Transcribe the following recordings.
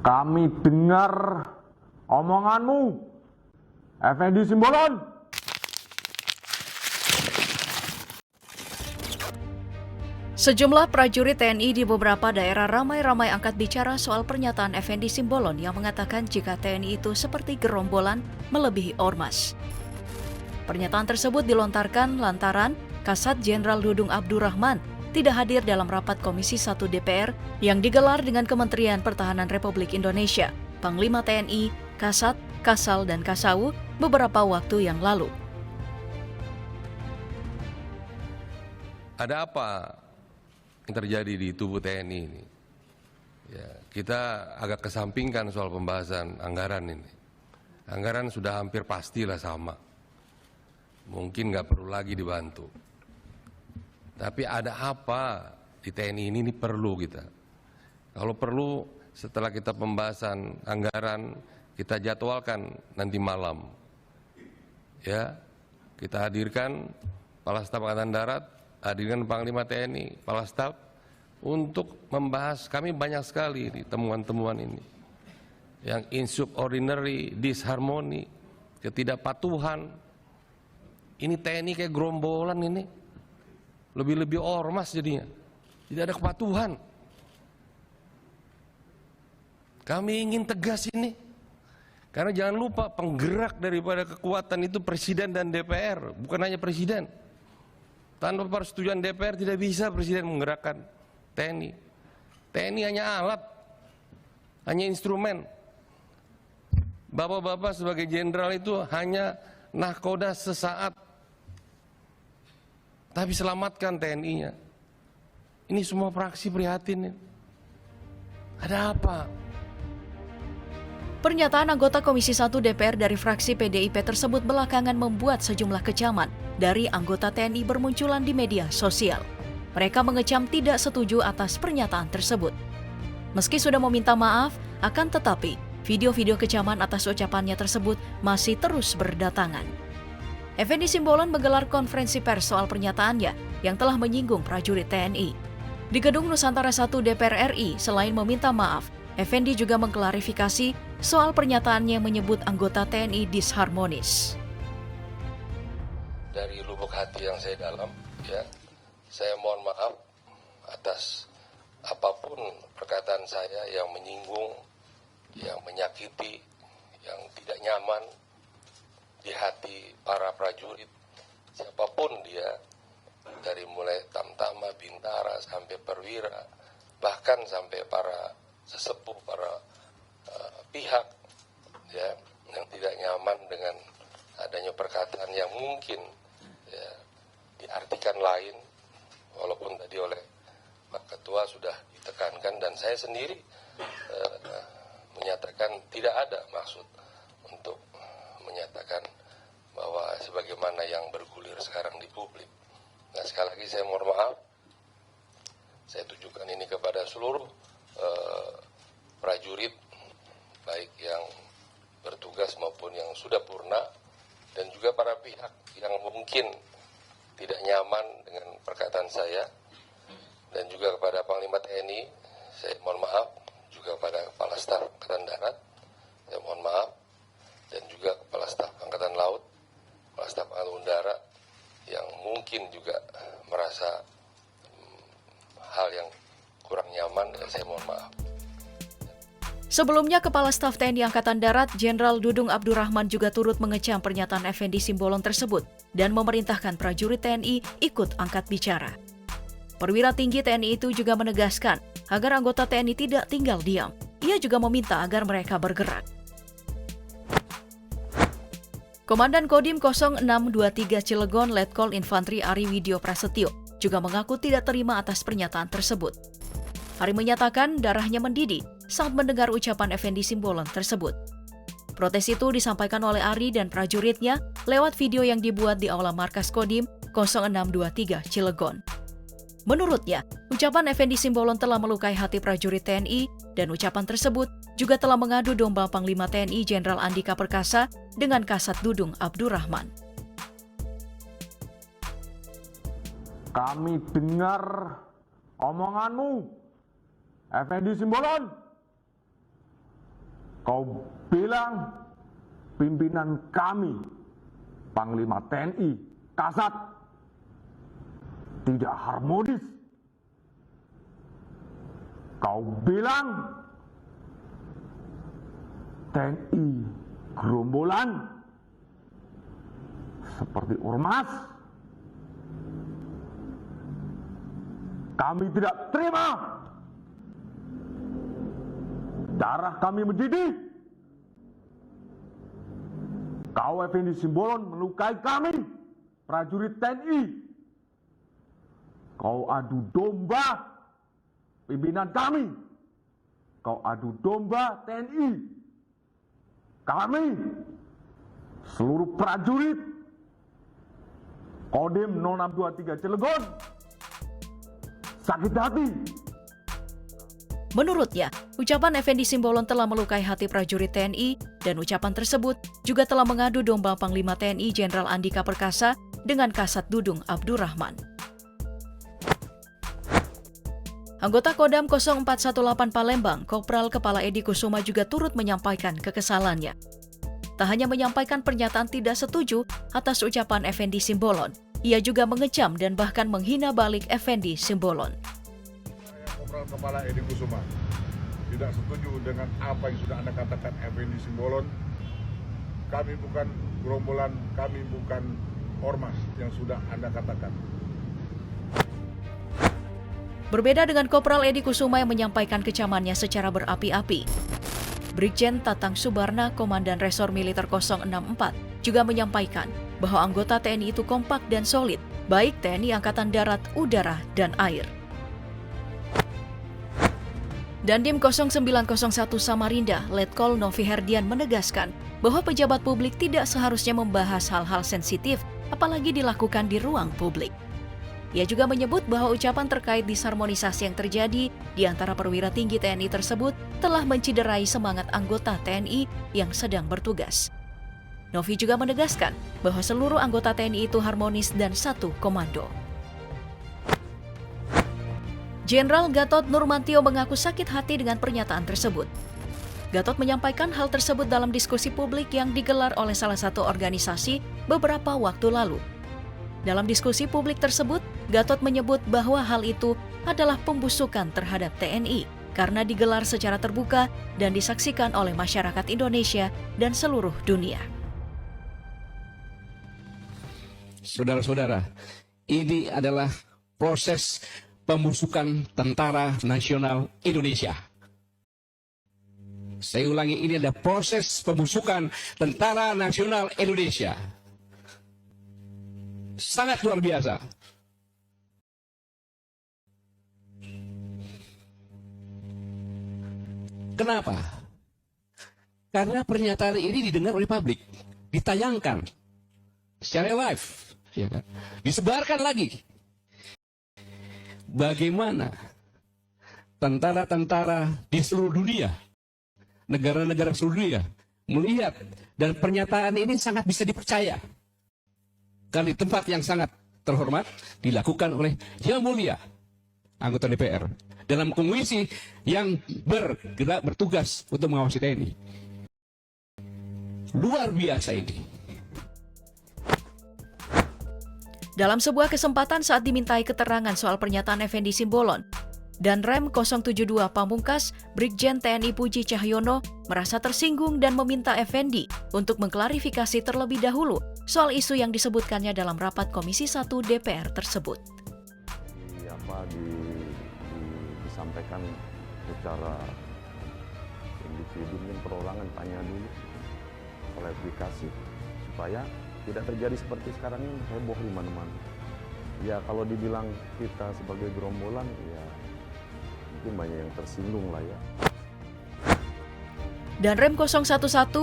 Kami dengar omonganmu, Effendi Simbolon. Sejumlah prajurit TNI di beberapa daerah ramai-ramai angkat bicara soal pernyataan Effendi Simbolon yang mengatakan jika TNI itu seperti gerombolan melebihi ormas. Pernyataan tersebut dilontarkan lantaran Kasat Jenderal Dudung Abdurrahman tidak hadir dalam rapat Komisi 1 DPR yang digelar dengan Kementerian Pertahanan Republik Indonesia, Panglima TNI, Kasat, Kasal, dan Kasau beberapa waktu yang lalu. Ada apa yang terjadi di tubuh TNI ini? Ya, kita agak kesampingkan soal pembahasan anggaran ini. Anggaran sudah hampir pastilah sama. Mungkin nggak perlu lagi dibantu. Tapi ada apa di TNI ini perlu kita. Kalau perlu setelah kita pembahasan anggaran, kita jadwalkan nanti malam. Ya, kita hadirkan Kepala Staf Angkatan Darat, hadirkan Panglima TNI, Kepala Staf untuk membahas. Kami banyak sekali di temuan-temuan ini. Yang insubordinary, disharmoni, ketidakpatuhan. Ini TNI kayak gerombolan ini. Lebih-lebih ormas jadinya. Tidak ada kepatuhan. Kami ingin tegas ini. Karena jangan lupa penggerak daripada kekuatan itu Presiden dan DPR. Bukan hanya Presiden. Tanpa persetujuan DPR tidak bisa Presiden menggerakkan TNI. TNI hanya alat, hanya instrumen. Bapak-bapak sebagai jenderal itu hanya nahkoda sesaat. Tapi selamatkan TNI-nya. Ini semua fraksi prihatin. Ada apa? Pernyataan anggota Komisi 1 DPR dari fraksi PDIP tersebut belakangan membuat sejumlah kecaman dari anggota TNI bermunculan di media sosial. Mereka mengecam tidak setuju atas pernyataan tersebut. Meski sudah meminta maaf, akan tetapi video-video kecaman atas ucapannya tersebut masih terus berdatangan. Effendi Simbolon menggelar konferensi pers soal pernyataannya yang telah menyinggung prajurit TNI. Di Gedung Nusantara 1 DPR RI, selain meminta maaf, Effendi juga mengklarifikasi soal pernyataannya yang menyebut anggota TNI disharmonis. Dari lubuk hati yang saya dalam, ya, saya mohon maaf atas apapun perkataan saya yang menyinggung, yang menyakiti, yang tidak nyaman di hati para prajurit, siapapun dia, dari mulai Tamtama, Bintara, sampai Perwira, bahkan sampai para sesepuh, para pihak ya, yang tidak nyaman dengan adanya perkataan yang mungkin ya, diartikan lain, walaupun tadi oleh Pak Ketua sudah ditekankan dan saya sendiri menyatakan tidak ada maksud untuk menyatakan bahwa sebagaimana yang bergulir sekarang di publik. Nah, sekali lagi saya mohon maaf. Saya tujukan ini kepada seluruh prajurit, baik yang bertugas maupun yang sudah purna, dan juga para pihak yang mungkin tidak nyaman dengan perkataan saya, dan juga kepada Panglima TNI, saya mohon maaf, juga kepada Kepala Staf Angkatan Darat, saya mohon maaf, dan juga Kepala Staf Angkatan Laut, Kepala Staf Angkatan Udara yang mungkin juga merasa hal yang kurang nyaman, dan saya mohon maaf. Sebelumnya, Kepala Staf TNI Angkatan Darat Jenderal Dudung Abdurrahman juga turut mengecam pernyataan Effendi Simbolon tersebut dan memerintahkan prajurit TNI ikut angkat bicara. Perwira tinggi TNI itu juga menegaskan agar anggota TNI tidak tinggal diam. Ia juga meminta agar mereka bergerak. Komandan Kodim 0623 Cilegon Letkol Infantri Ari Widyo Prasetyo juga mengaku tidak terima atas pernyataan tersebut. Ari menyatakan darahnya mendidih saat mendengar ucapan Effendi Simbolon tersebut. Protes itu disampaikan oleh Ari dan prajuritnya lewat video yang dibuat di Aula Markas Kodim 0623 Cilegon. Menurutnya, ucapan Effendi Simbolon telah melukai hati prajurit TNI dan ucapan tersebut juga telah mengadu domba Panglima TNI Jenderal Andika Perkasa dengan Kasat Dudung Abdurrahman. Kami dengar omonganmu, Effendi Simbolon. kau bilang pimpinan kami, Panglima TNI, Kasat, tidak harmonis. Kau bilang TNI gerombolan seperti ormas. Kami tidak terima. Darah kami mendidih. Kau Effendi Simbolon melukai kami, prajurit TNI. Kau adu domba pimpinan kami. Kau adu domba TNI. Kami, seluruh prajurit Kodim 0623 Cilegon, sakit hati. Menurutnya, ucapan Effendi Simbolon telah melukai hati prajurit TNI dan ucapan tersebut juga telah mengadu domba Panglima TNI Jenderal Andika Perkasa dengan Kasat Dudung Abdurrahman. Anggota Kodam 0418 Palembang, Kopral Kepala Edi Kusuma juga turut menyampaikan kekesalannya. Tak hanya menyampaikan pernyataan tidak setuju atas ucapan Effendi Simbolon, ia juga mengecam dan bahkan menghina balik Effendi Simbolon. Kopral Kepala Edi Kusuma tidak setuju dengan apa yang sudah Anda katakan Effendi Simbolon. Kami bukan gerombolan, kami bukan ormas yang sudah Anda katakan. Berbeda dengan Kopral Edi Kusuma yang menyampaikan kecamannya secara berapi-api, Brigjen Tatang Subarna, Komandan Resor Militer 064, juga menyampaikan bahwa anggota TNI itu kompak dan solid, baik TNI Angkatan Darat, Udara, dan Air. Dandim 0901 Samarinda, Letkol Novi Herdian menegaskan bahwa pejabat publik tidak seharusnya membahas hal-hal sensitif, apalagi dilakukan di ruang publik. Ia juga menyebut bahwa ucapan terkait disharmonisasi yang terjadi di antara perwira tinggi TNI tersebut telah menciderai semangat anggota TNI yang sedang bertugas. Novi juga menegaskan bahwa seluruh anggota TNI itu harmonis dan satu komando. Jenderal Gatot Nurmantio mengaku sakit hati dengan pernyataan tersebut. Gatot menyampaikan hal tersebut dalam diskusi publik yang digelar oleh salah satu organisasi beberapa waktu lalu. Dalam diskusi publik tersebut, Gatot menyebut bahwa hal itu adalah pembusukan terhadap TNI karena digelar secara terbuka dan disaksikan oleh masyarakat Indonesia dan seluruh dunia. Saudara-saudara, ini adalah proses pembusukan Tentara Nasional Indonesia. Saya ulangi, ini adalah proses pembusukan Tentara Nasional Indonesia. Sangat luar biasa. Kenapa? Karena pernyataan ini didengar oleh publik, ditayangkan secara live, ya kan? Disebarkan lagi. Bagaimana tentara-tentara di seluruh dunia, negara-negara seluruh dunia melihat dan pernyataan ini sangat bisa dipercaya. Karena di tempat yang sangat terhormat dilakukan oleh Yang Mulia anggota DPR dalam komisi yang bergerak bertugas untuk mengawasi TNI. Luar biasa ini. Dalam sebuah kesempatan saat dimintai keterangan soal pernyataan Effendi Simbolon, Danrem 072 Pamungkas, Brigjen TNI Puji Cahyono merasa tersinggung dan meminta Effendi untuk mengklarifikasi terlebih dahulu soal isu yang disebutkannya dalam rapat Komisi 1 DPR tersebut. Disampaikan secara individu, mungkin perorangan tanya dulu, klarifikasi supaya tidak terjadi seperti sekarang ini heboh di mana-mana. Ya kalau dibilang kita sebagai gerombolan, ya mungkin banyak yang tersinggung lah ya. Danrem 011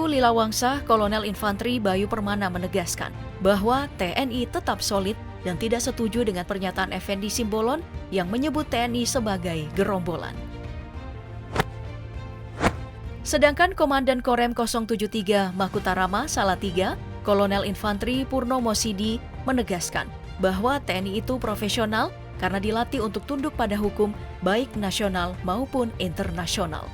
Lila Wangsa, Kolonel Infanteri Bayu Permana menegaskan bahwa TNI tetap solid dan tidak setuju dengan pernyataan Effendi Simbolon yang menyebut TNI sebagai gerombolan. Sedangkan Komandan Korem 073 Mahkutarama Salatiga, Kolonel Infanteri Purnomo Sidi menegaskan bahwa TNI itu profesional karena dilatih untuk tunduk pada hukum baik nasional maupun internasional.